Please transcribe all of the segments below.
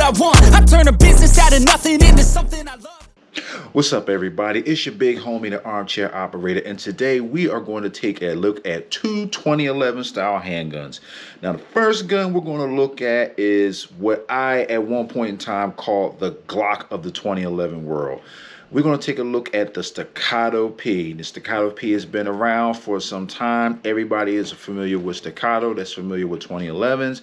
I want. I turn a business out of nothing into something I love. What's up, everybody? It's your big homie, the Armchair Operator, and today we are going to take a look at two 2011 style handguns. Now, the first gun we're going to look at is what I, at one point in time, called the Glock of the 2011 world. We're going to take a look at the Staccato P. The Staccato P has been around for some time. Everybody is familiar with Staccato, that's familiar with 2011s,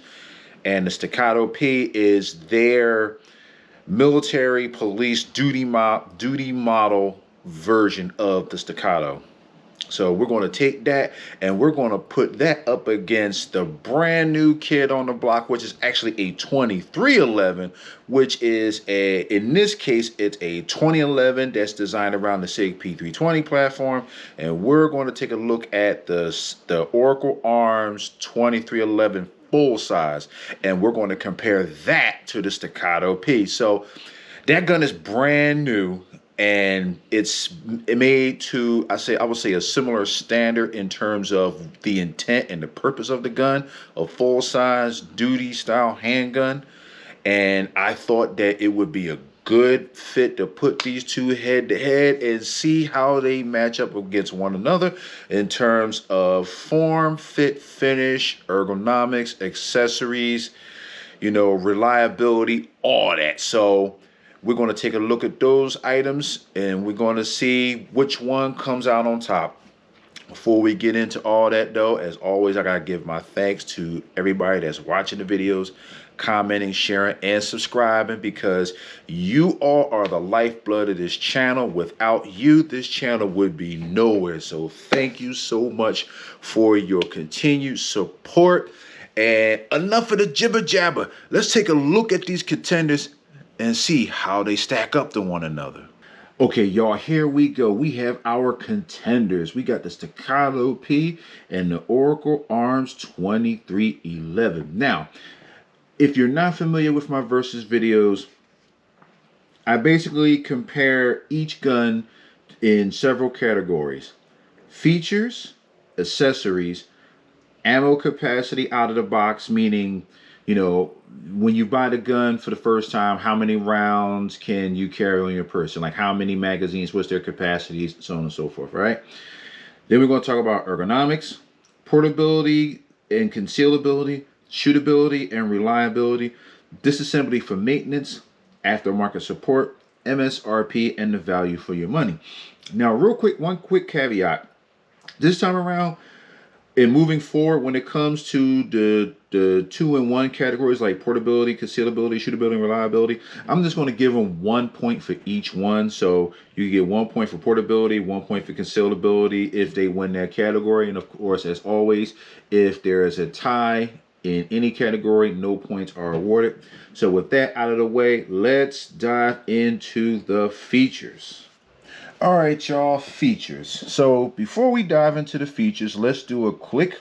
and the Staccato P is their military police duty model version of the Staccato. So we're going to take that and we're going to put that up against the brand new kid on the block, which is actually a 2311, which is in this case, it's a 2011 that's designed around the SIG P320 platform. And we're going to take a look at the Oracle Arms 2311 full size, and we're going to compare that to the Staccato P. So that gun is brand new, and it's made to, I would say a similar standard in terms of the intent and the purpose of the gun, a full size duty style handgun. And I thought that it would be a good fit to put these two head to head and see how they match up against one another in terms of form, fit, finish, ergonomics, accessories, you know, reliability, all that. So we're going to take a look at those items and we're going to see which one comes out on top. Before we get into all that, though, as always, I gotta give my thanks to everybody that's watching the videos, commenting, sharing, and subscribing, because you all are the lifeblood of this channel. Without you, this channel would be nowhere. So thank you so much for your continued support. And enough of the jibber jabber. Let's take a look at these contenders and see how they stack up to one another. Okay, y'all, here we go. We have our contenders. We got the Staccato P and the Oracle Arms 2311. Now, if you're not familiar with my versus videos, I basically compare each gun in several categories: features, accessories, ammo capacity out of the box, meaning, you know, when you buy the gun for the first time, how many rounds can you carry on your person? Like how many magazines, what's their capacities, so on and so forth, right? Then we're going to talk about ergonomics, portability and concealability, shootability and reliability, disassembly for maintenance, aftermarket support, MSRP, and the value for your money. Now, real quick, one quick caveat. This time around, and moving forward, when it comes to the 2-in-1 categories like portability, concealability, shootability, and reliability, I'm just going to give them 1 point for each one. So you get 1 point for portability, 1 point for concealability if they win that category. And of course, as always, if there is a tie in any category, no points are awarded. So with that out of the way, let's dive into the features. All right, y'all, features. So before we dive into the features, let's do a quick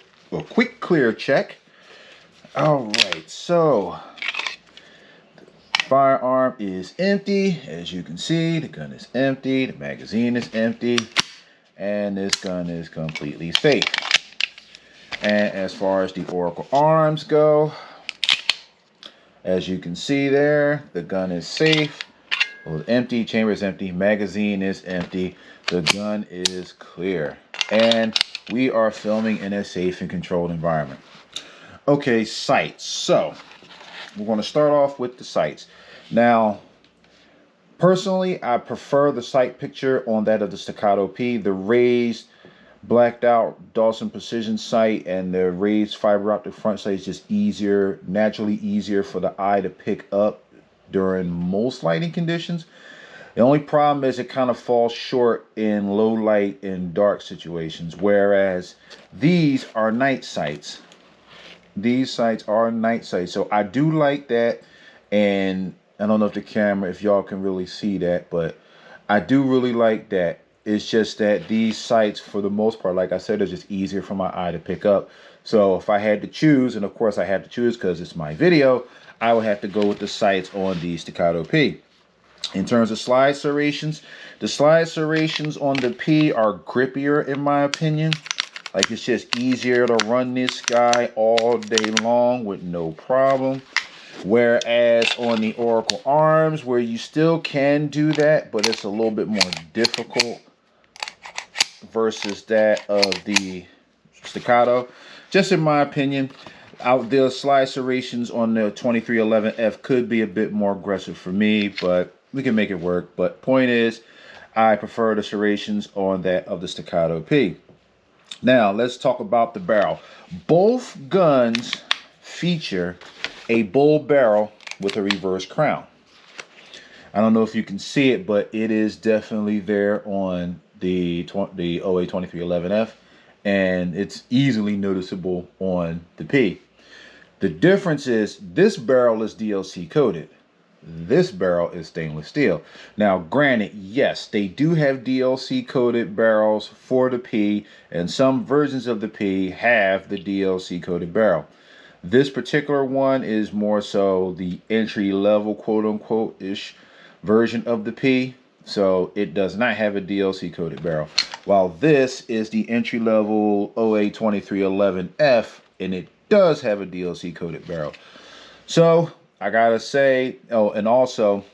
clear check. All right, so the firearm is empty. As you can see, the gun is empty, the magazine is empty, and this gun is completely safe. And as far as the Oracle Arms go, as you can see there, the gun is safe. Well, empty, chamber is empty, magazine is empty, the gun is clear, and we are filming in a safe and controlled environment. Okay, sights. So we're going to start off with the sights. Now, personally, I prefer the sight picture on that of the Staccato P. The raised blacked out Dawson precision sight and the raised fiber optic front sight is just easier, naturally easier for the eye to pick up during most lighting conditions. The only problem is it kind of falls short in low light and dark situations, whereas these are night sights. These sights are night sights, so I do like that. And I don't know if the camera, if y'all can really see that, but I do really like that. It's just that these sights, for the most part, like I said, are just easier for my eye to pick up. So if I had to choose, and of course I had to choose because it's my video, I would have to go with the sights on the Staccato P. In terms of slide serrations, the slide serrations on the P are grippier in my opinion. Like, it's just easier to run this guy all day long with no problem. Whereas on the Oracle arms, where you still can do that, but it's a little bit more difficult versus that of the Staccato. Just in my opinion, the slide serrations on the 2311F could be a bit more aggressive for me, but we can make it work. But point is, I prefer the serrations on that of the Staccato P. Now, let's talk about the barrel. Both guns feature a bull barrel with a reverse crown. I don't know if you can see it, but it is definitely there on the OA 2311F, and it's easily noticeable on the P. The difference is this barrel is DLC coated. This barrel is stainless steel. Now, granted, yes, they do have DLC coated barrels for the P, and some versions of the P have the DLC coated barrel. This particular one is more so the entry level, quote unquote, ish version of the P. So it does not have a DLC coated barrel. While this is the entry level OA 2311F, and it does have a DLC coated barrel. So I gotta say, oh, and also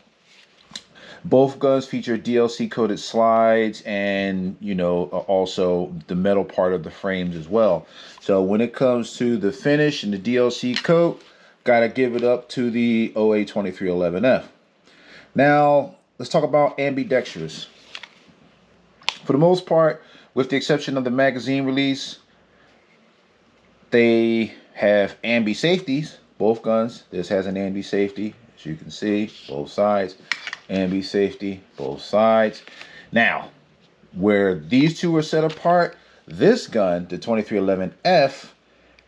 both guns feature DLC coated slides and, you know, also the metal part of the frames as well. So when it comes to the finish and the DLC coat, gotta give it up to the OA 2311F. Now, let's talk about ambidextrous. For the most part, with the exception of the magazine release, they have ambi safeties. Both guns. This has an ambi safety, as you can see, both sides. Ambi safety, both sides. Now, where these two are set apart, this gun, the 2311F,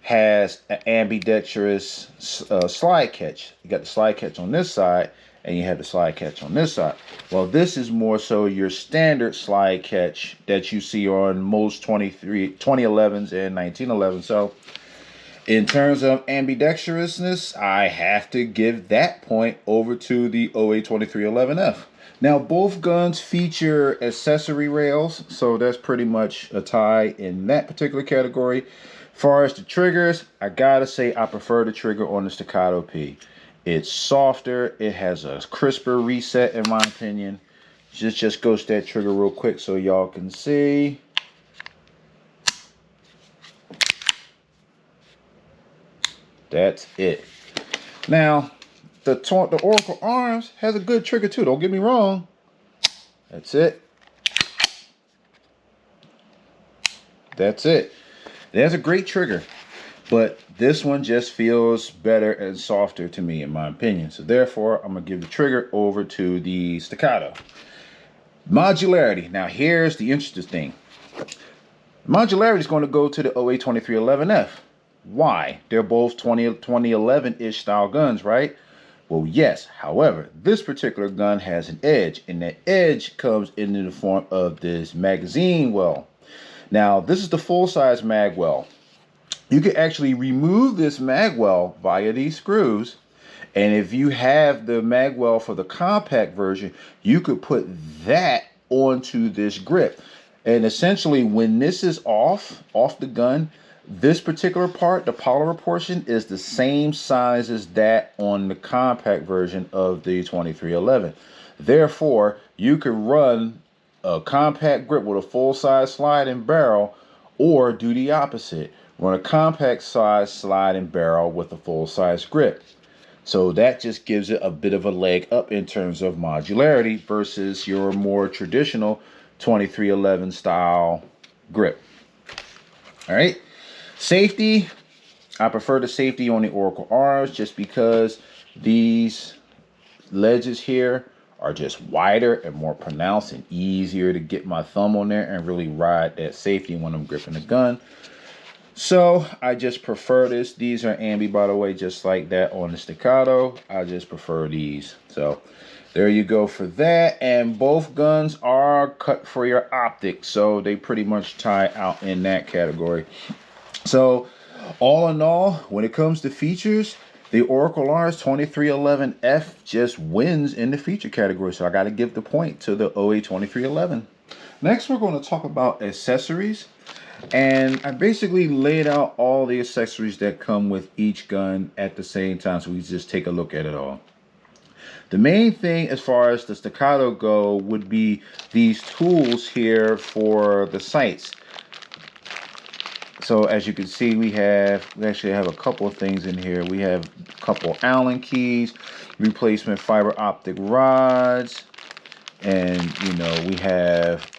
has an ambidextrous slide catch. You got the slide catch on this side, and you have the slide catch on this side. Well, this is more so your standard slide catch that you see on most 2011s and 1911s. So, in terms of ambidextrousness, I have to give that point over to the OA 2311F. Now, both guns feature accessory rails, so that's pretty much a tie in that particular category. As far as the triggers, I gotta say I prefer the trigger on the Staccato P. It's softer, it has a crisper reset in my opinion. Just ghost that trigger real quick so y'all can see. That's it. Now, the Oracle Arms has a good trigger too. Don't get me wrong. That's it. That's it. It has a great trigger, but this one just feels better and softer to me, in my opinion. So therefore, I'm gonna give the trigger over to the Staccato. Modularity. Now, here's the interesting thing. Modularity is going to go to the OA 2311F. Why? They're both 2011-ish style guns, right? Well, yes. However, this particular gun has an edge, and that edge comes in the form of this magazine well. Now, this is the full-size mag well. You can actually remove this mag well via these screws, and if you have the mag well for the compact version, you could put that onto this grip. And essentially, when this is off the gun, this particular part, the polymer portion, is the same size as that on the compact version of the 2311. Therefore, you could run a compact grip with a full-size slide and barrel, or do the opposite. Run a compact size slide and barrel with a full-size grip. So that just gives it a bit of a leg up in terms of modularity versus your more traditional 2311 style grip. All right. Safety, I prefer the safety on the Oracle Arms just because these ledges here are just wider and more pronounced and easier to get my thumb on there and really ride that safety when I'm gripping the gun. So I just prefer this. These are ambi, by the way, just like that on the Staccato. I just prefer these. So there you go for that. And both guns are cut for your optics, so they pretty much tie out in that category. So all in all, when it comes to features, the Oracle Arms 2311F just wins in the feature category. So I got to give the point to the OA 2311. Next, we're going to talk about accessories. And I basically laid out all the accessories that come with each gun at the same time, so we just take a look at it all. The main thing as far as the Staccato go would be these tools here for the sights. So as you can see, we actually have a couple of things in here. We have a couple Allen keys, replacement fiber optic rods, and we have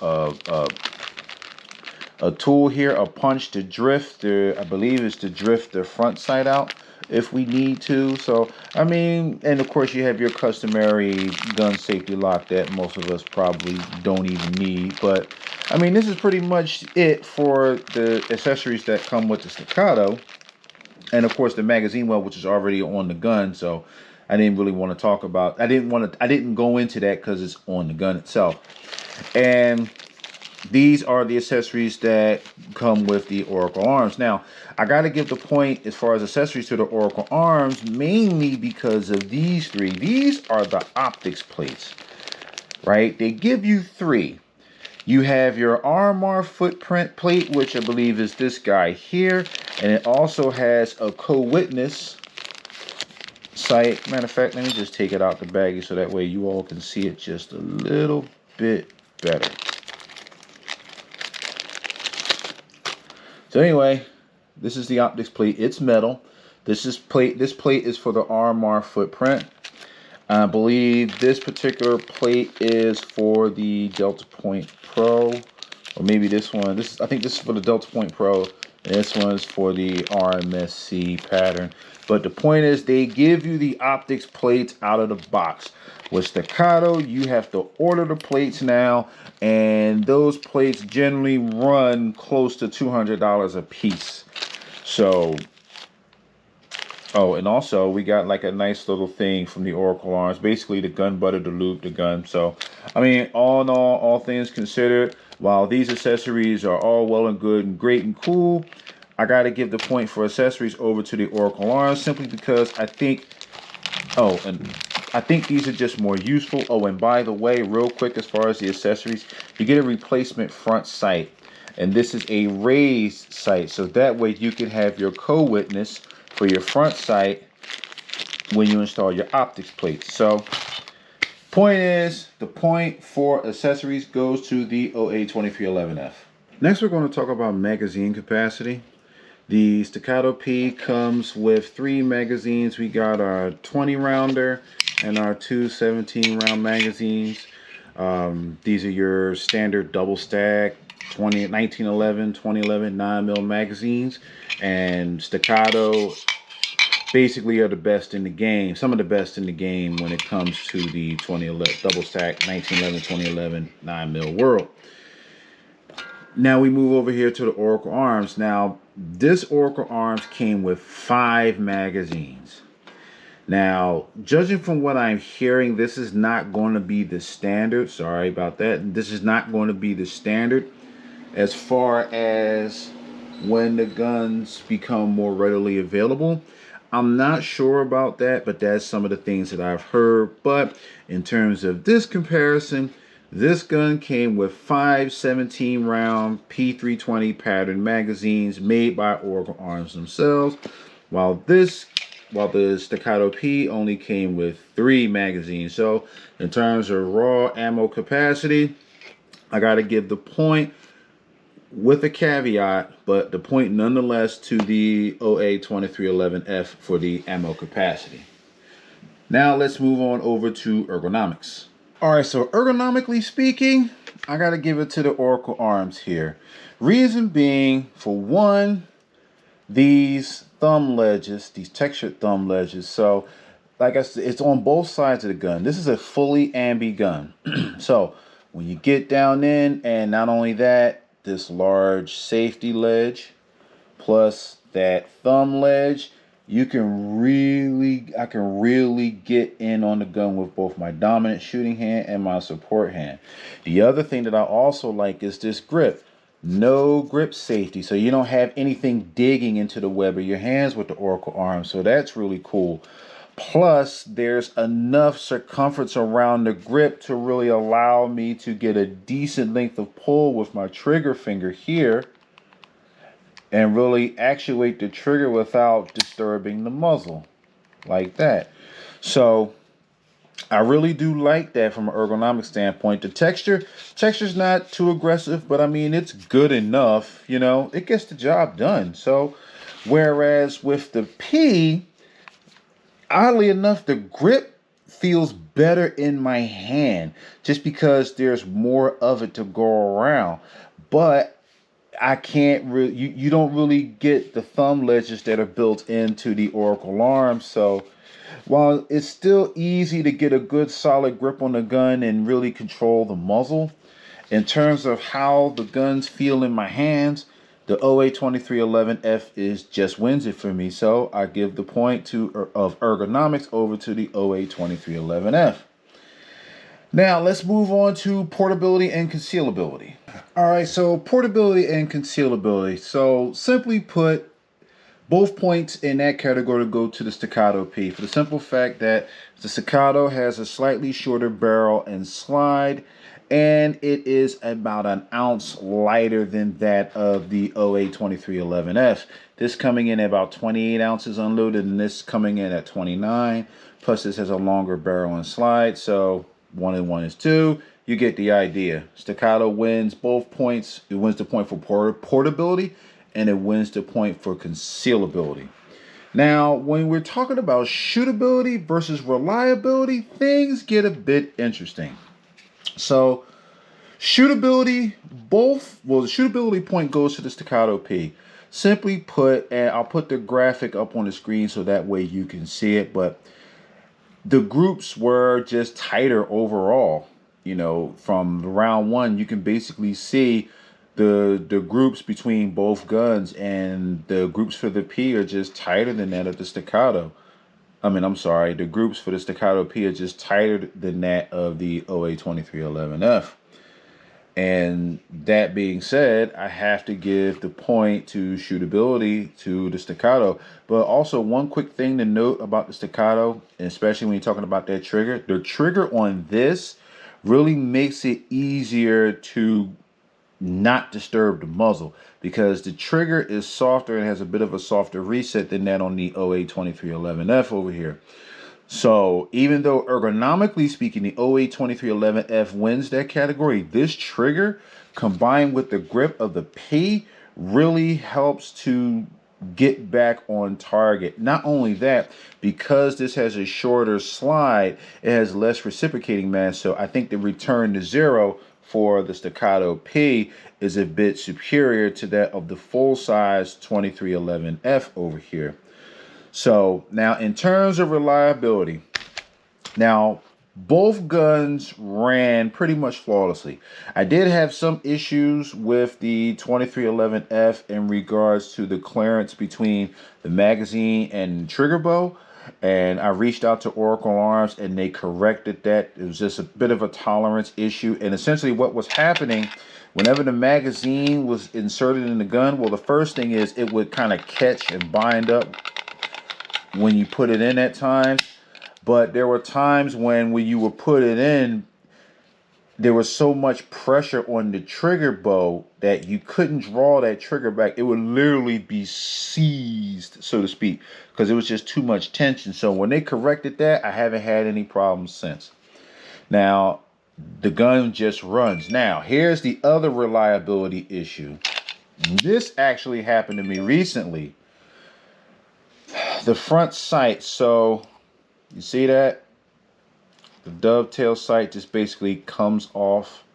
a tool here, a punch to drift I believe is to drift the front sight out if we need to. So I mean, and of course you have your customary gun safety lock that most of us probably don't even need. But I mean, this is pretty much it for the accessories that come with the Staccato. And of course the magazine well, which is already on the gun, so I didn't really want to talk about, I didn't go into that because it's on the gun itself. And these are the accessories that come with the Oracle arms. Now, I got to give the point as far as accessories to the Oracle arms, mainly because of these three. These are the optics plates, right? They give you three. You have your RMR footprint plate, which I believe is this guy here. And it also has a co-witness sight. Matter of fact, let me just take it out the baggie so that way you all can see it just a little bit better. So anyway, this is the optics plate. It's metal. This plate is for the RMR footprint. I believe this particular plate is for the Delta Point Pro, or maybe this one. I think this is for the Delta Point Pro, and this one is for the RMSC pattern. But the point is, they give you the optics plates out of the box. With Staccato, you have to order the plates now, and those plates generally run close to $200 a piece. So, oh, and also we got like a nice little thing from the Oracle arms, basically the gun butter to lube the gun. So, I mean, all in all things considered, while these accessories are all well and good and great and cool, I got to give the point for accessories over to the Oracle arms simply because I think these are just more useful. Oh, and by the way, real quick, as far as the accessories, you get a replacement front sight. And this is a raised sight. So that way you can have your co-witness for your front sight when you install your optics plates. So, point is, the point for accessories goes to the OA2311F. Next, we're going to talk about magazine capacity. The Staccato P comes with 3 magazines. We got our 20 rounder and our 2 17-round magazines. These are your standard double stack 1911, 2011 9mm magazines. And Staccato basically are the best in the game, some of the best in the game when it comes to the 2011 double stack 1911, 2011 9mm world. Now we move over here to the Oracle arms. Now this Oracle arms came with 5 magazines. Now, judging from what I'm hearing, this is not going to be the standard. Sorry about that. This is not going to be the standard as far as when the guns become more readily available. I'm not sure about that, but that's some of the things that I've heard. But in terms of this comparison, this gun came with 5 17-round P320 pattern magazines made by Oracle Arms themselves, while the Staccato P only came with 3 magazines. So in terms of raw ammo capacity, I got to give the point with a caveat, but the point nonetheless to the OA2311F for the ammo capacity. Now let's move on over to ergonomics. All right, so ergonomically speaking, I got to give it to the Oracle arms here. Reason being, for one, these thumb ledges, these textured thumb ledges. So, like I said, it's on both sides of the gun. This is a fully ambi gun. So, when you get down in, and not only that, this large safety ledge, plus that thumb ledge, I can really get in on the gun with both my dominant shooting hand and my support hand. The other thing that I also like is this grip. No grip safety, so you don't have anything digging into the web of your hands with the Oracle arms, so that's really cool. Plus, there's enough circumference around the grip to really allow me to get a decent length of pull with my trigger finger here and really actuate the trigger without disturbing the muzzle like that. So I really do like that from an ergonomic standpoint. The texture's not too aggressive, but I mean, it's good enough, you know, it gets the job done. So whereas with the P, oddly enough, the grip feels better in my hand just because there's more of it to go around. But I can't really, you don't really get the thumb ledges that are built into the Oracle arm. So while it's still easy to get a good solid grip on the gun and really control the muzzle, in terms of how the guns feel in my hands, the OA2311F is just wins it for me. So I give the point of ergonomics over to the OA2311F. Now let's move on to portability and concealability. All right, so portability and concealability. So simply put, both points in that category go to the Staccato P for the simple fact that the Staccato has a slightly shorter barrel and slide, and it is about an ounce lighter than that of the OA2311F. This coming in at about 28 ounces unloaded, and this coming in at 29. Plus, this has a longer barrel and slide, so 1 and 1 is 2. You get the idea. Staccato wins both points. It wins the point for portability, and it wins the point for concealability. Now, when we're talking about shootability versus reliability, things get a bit interesting. So, shootability, the shootability point goes to the Staccato P. Simply put, and I'll put the graphic up on the screen so that way you can see it, but the groups were just tighter overall. You know, from round one, you can basically see the groups between both guns, and the groups for the P are just tighter than that of the Staccato. The groups for the Staccato P are just tighter than that of the OA2311F. And that being said, I have to give the point to shootability to the Staccato. But also one quick thing to note about the Staccato, especially when you're talking about that trigger, the trigger on this really makes it easier to not disturb the muzzle, because the trigger is softer and has a bit of a softer reset than that on the OA2311F over here. So even though ergonomically speaking, the OA2311F wins that category, this trigger combined with the grip of the P really helps to get back on target. Not only that, because this has a shorter slide, it has less reciprocating mass. So I think the return to zero for the Staccato P is a bit superior to that of the full-size 2311F over here. So now in terms of reliability, now both guns ran pretty much flawlessly. I did have some issues with the 2311F in regards to the clearance between the magazine and trigger bow. And I reached out to Oracle Arms and they corrected that. It was just a bit of a tolerance issue. And essentially what was happening, whenever the magazine was inserted in the gun, well, the first thing is it would kind of catch and bind up when you put it in at times. But there were times when you would put it in, there was so much pressure on the trigger bow that you couldn't draw that trigger back. It would literally be seized, so to speak, because it was just too much tension. So when they corrected that, I haven't had any problems since. Now, the gun just runs. Now, here's the other reliability issue. This actually happened to me recently. The front sight, so you see that? The dovetail sight just basically comes off,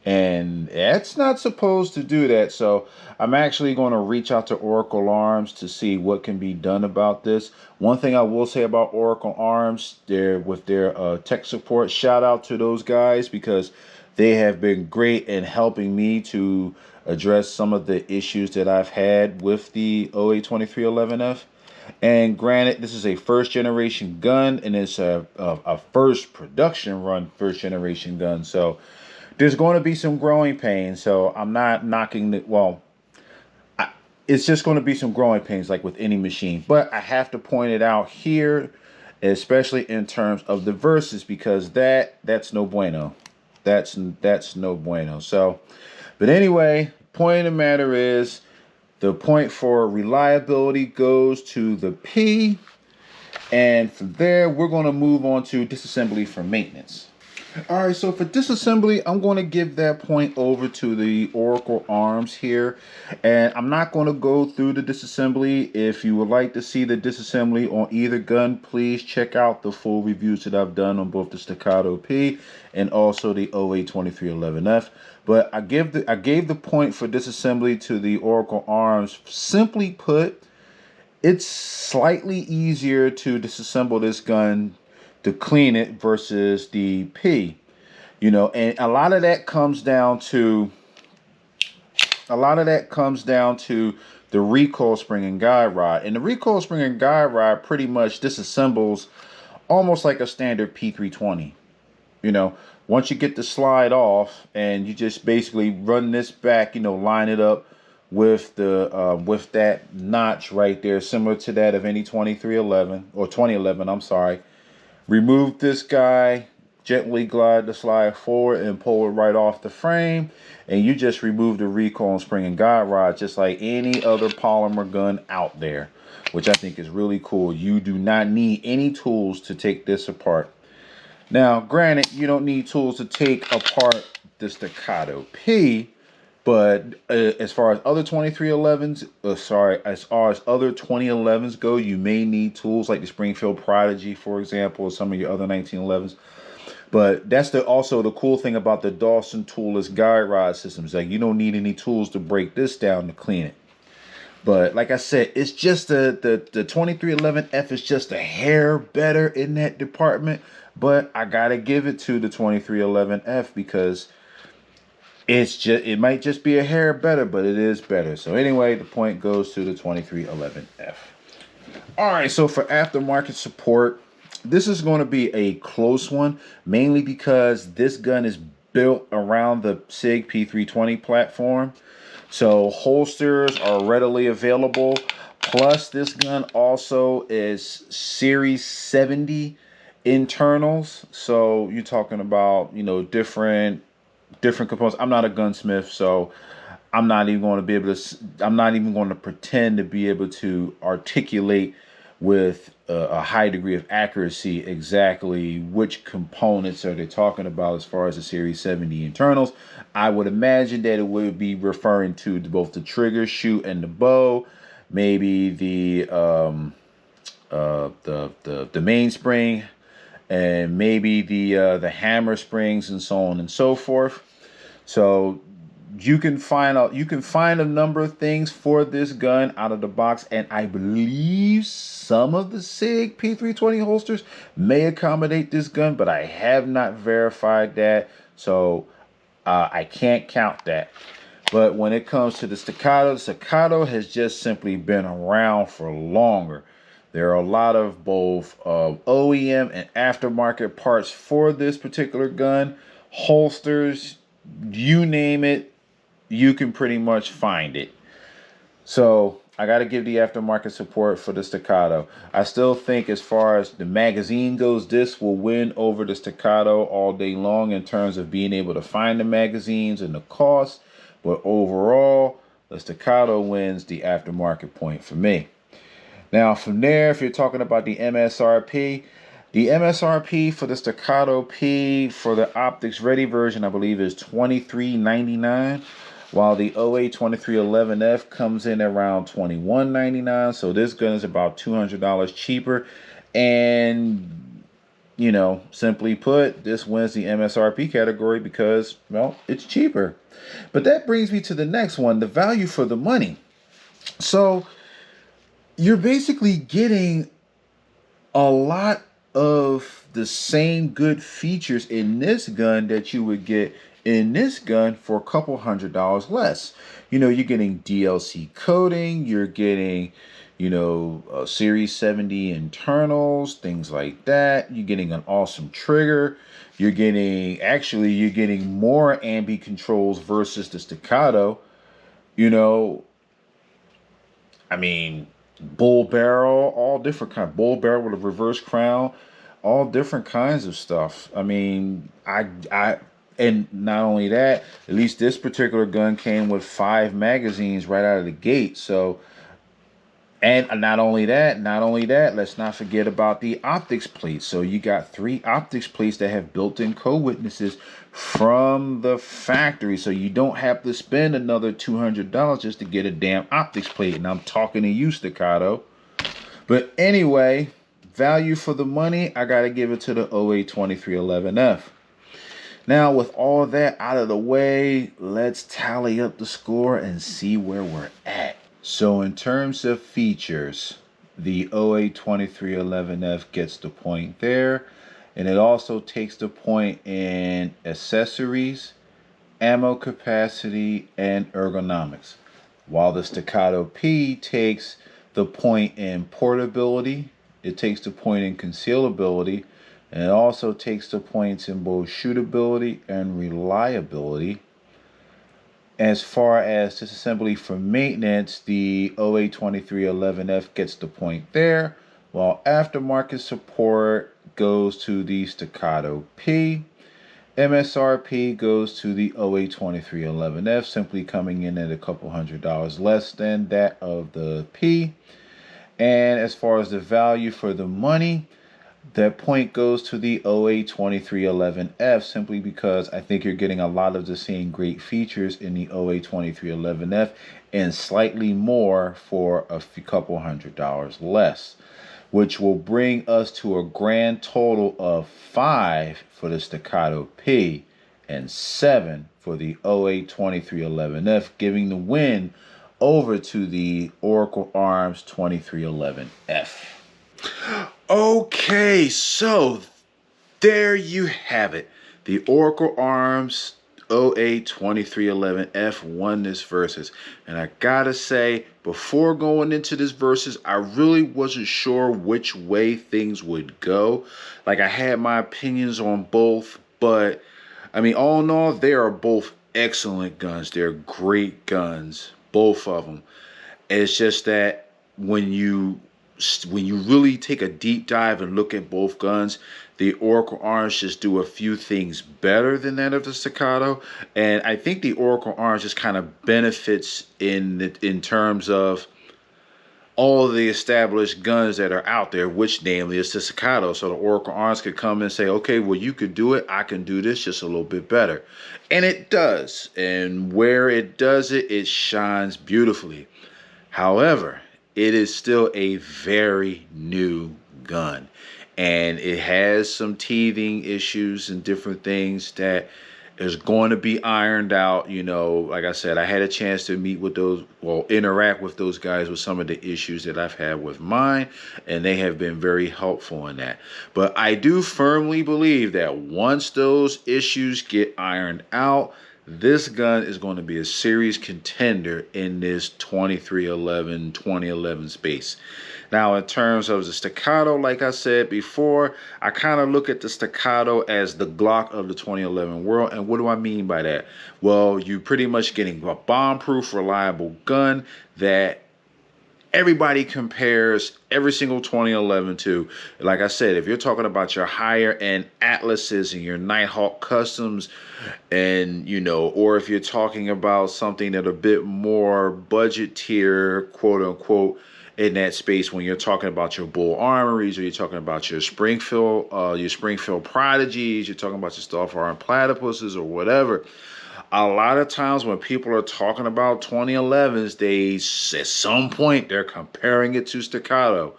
and that's not supposed to do that. So I'm actually going to reach out to Oracle Arms to see what can be done about this. One thing I will say about Oracle Arms, with their tech support, shout out to those guys, because they have been great in helping me to address some of the issues that I've had with the OA2311F. And granted, this is a first generation gun, and it's a first production run first generation gun. So there's going to be some growing pains. So I'm not knocking it's just going to be some growing pains like with any machine. But I have to point it out here especially in terms of the verses, because that's no bueno. That's no bueno. So, but anyway, point of the matter is the point for reliability goes to the P, and from there we're going to move on to disassembly for maintenance. All right, so for disassembly, I'm going to give that point over to the Oracle arms here. And I'm not going to go through the disassembly. If you would like to see the disassembly on either gun, please check out the full reviews that I've done on both the Staccato P and also the OA 2311F. But I gave the point for disassembly to the Oracle arms. Simply put, it's slightly easier to disassemble this gun to clean it versus the P, and a lot of that comes down to the recoil spring and guide rod. And the recoil spring and guide rod pretty much disassembles almost like a standard P320. Once you get the slide off and you just basically run this back, line it up with the with that notch right there, similar to that of any 2311 or 2011. I'm sorry. Remove this guy, gently glide the slide forward and pull it right off the frame, and you just remove the recoil and spring and guide rod just like any other polymer gun out there, which I think is really cool. You do not need any tools to take this apart. Now, granted, you don't need tools to take apart the Staccato P, but as far as other 2311s, as far as other 2011s go, you may need tools like the Springfield Prodigy, for example, or some of your other 1911s. But that's also the cool thing about the Dawson toolless guide rod systems. Like, you don't need any tools to break this down to clean it. But like I said, it's just the 2311F is just a hair better in that department. But I gotta give it to the 2311F because it might just be a hair better, but it is better. So anyway, the point goes to the 2311F. All right, so for aftermarket support, this is going to be a close one, mainly because this gun is built around the SIG P320 platform. So holsters are readily available. Plus, this gun also is Series 70 internals. So you're talking about, different components. I'm not a gunsmith, so I'm not even going to pretend to be able to articulate with a high degree of accuracy exactly which components are they talking about as far as the Series 70 internals. I would imagine that it would be referring to both the trigger, shoot, and the bow, maybe the mainspring, and maybe the hammer springs, and so on and so forth. So you can find a number of things for this gun out of the box, and I believe some of the SIG P320 holsters may accommodate this gun, but I have not verified that, so I can't count that. But when it comes to the Staccato has just simply been around for longer. There are a lot of both OEM and aftermarket parts for this particular gun. Holsters, you name it, you can pretty much find it. So I got to give the aftermarket support for the Staccato. I still think as far as the magazine goes, this will win over the Staccato all day long in terms of being able to find the magazines and the cost. But overall, the Staccato wins the aftermarket point for me. Now from there, if you're talking about the MSRP for the Staccato P for the optics ready version, I believe, is $23.99, while the OA 2311F comes in around $21.99. So this gun is about $200 cheaper, and simply put, this wins the MSRP category because, well, it's cheaper. But that brings me to the next one, the value for the money. So you're basically getting a lot of the same good features in this gun that you would get in this gun for a couple $100 less. You're getting DLC coating, you're getting, Series 70 internals, things like that. You're getting an awesome trigger. You're getting more ambi controls versus the Staccato. bull barrel, all different kind. Bull barrel with a reverse crown, all different kinds of stuff. I mean, and not only that, at least this particular gun came with 5 magazines right out of the gate. So, and not only that, let's not forget about the optics plates. So you got 3 optics plates that have built-in co-witnesses from the factory. So you don't have to spend another $200 just to get a damn optics plate. And I'm talking to you, Staccato. But anyway, value for the money, I got to give it to the 082311F. Now, with all that out of the way, let's tally up the score and see where we're at. So in terms of features, the 082311F gets the point there, and it also takes the point in accessories, ammo capacity, and ergonomics, while the Staccato P takes the point in portability, it takes the point in concealability, and it also takes the points in both shootability and reliability. As far as disassembly for maintenance, the 082311F gets the point there, while aftermarket support goes to the Staccato P. MSRP goes to the 082311F, simply coming in at a couple $100 less than that of the P. And as far as the value for the money, that point goes to the 082311F, simply because I think you're getting a lot of the same great features in the 082311F and slightly more for a couple $100 less, which will bring us to a grand total of 5 for the Staccato P and 7 for the 082311F, giving the win over to the Oracle Arms 2311F. Okay, so there you have it. The Oracle Arms 082311F won this versus. And I gotta say, before going into this versus, I really wasn't sure which way things would go. Like, I had my opinions on both, but I mean, all in all, they are both excellent guns. They're great guns, both of them. It's just that when you really take a deep dive and look at both guns, the Oracle Arms just do a few things better than that of the Staccato. And I think the Oracle Arms just kind of benefits in terms of all the established guns that are out there, which namely is the Staccato. So the Oracle Arms could come and say, okay, well, you could do it, I can do this just a little bit better. And it does. And where it does it, it shines beautifully. However, it is still a very new gun, and it has some teething issues and different things that is going to be ironed out. You know, like I said, I had a chance to meet with those, well, interact with those guys with some of the issues that I've had with mine, and they have been very helpful in that. But I do firmly believe that once those issues get ironed out, this gun is going to be a serious contender in this 2011 space. Now, in terms of the Staccato, like I said before, I kind of look at the Staccato as the Glock of the 2011 world. And what do I mean by that? Well, you're pretty much getting a bomb-proof, reliable gun that everybody compares every single 2011 to. Like I said, if you're talking about your higher end Atlases and your Nighthawk Customs, and you know, or if you're talking about something that a bit more budget tier, quote unquote, in that space, when you're talking about your Bull Armories, or you're talking about your Springfield Prodigies, you're talking about your Starfire Platypuses or whatever. A lot of times when people are talking about 2011s, they, at some point, they're comparing it to Staccato.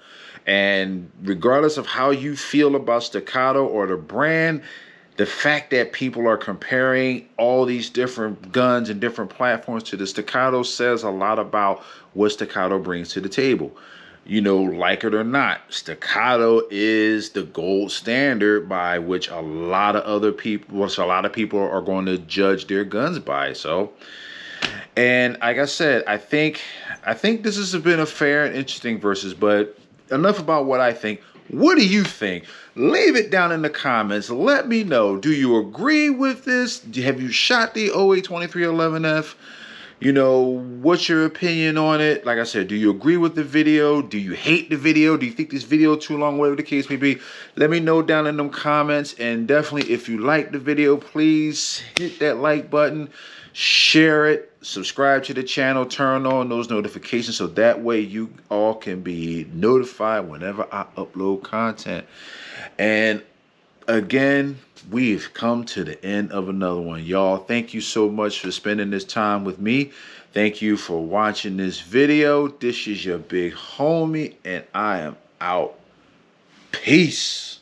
And regardless of how you feel about Staccato or the brand, the fact that people are comparing all these different guns and different platforms to the Staccato says a lot about what Staccato brings to the table. You know, like it or not, Staccato is the gold standard by which a lot of people are going to judge their guns by. So, and like I said, I think this has been a fair and interesting versus, but enough about what I think. What do you think? Leave it down in the comments. Let me know. Do you agree with this? Have you shot the 082311F? You know, what's your opinion on it? Like I said, do you agree with the video? Do you hate the video? Do you think this video too long? Whatever the case may be, let me know down in them comments. And definitely, if you like the video, please hit that like button, share it, subscribe to the channel, turn on those notifications so that way you all can be notified whenever I upload content. And again, we've come to the end of another one. Y'all, thank you so much for spending this time with me. Thank you for watching this video. This is your big homie, and I am out. Peace.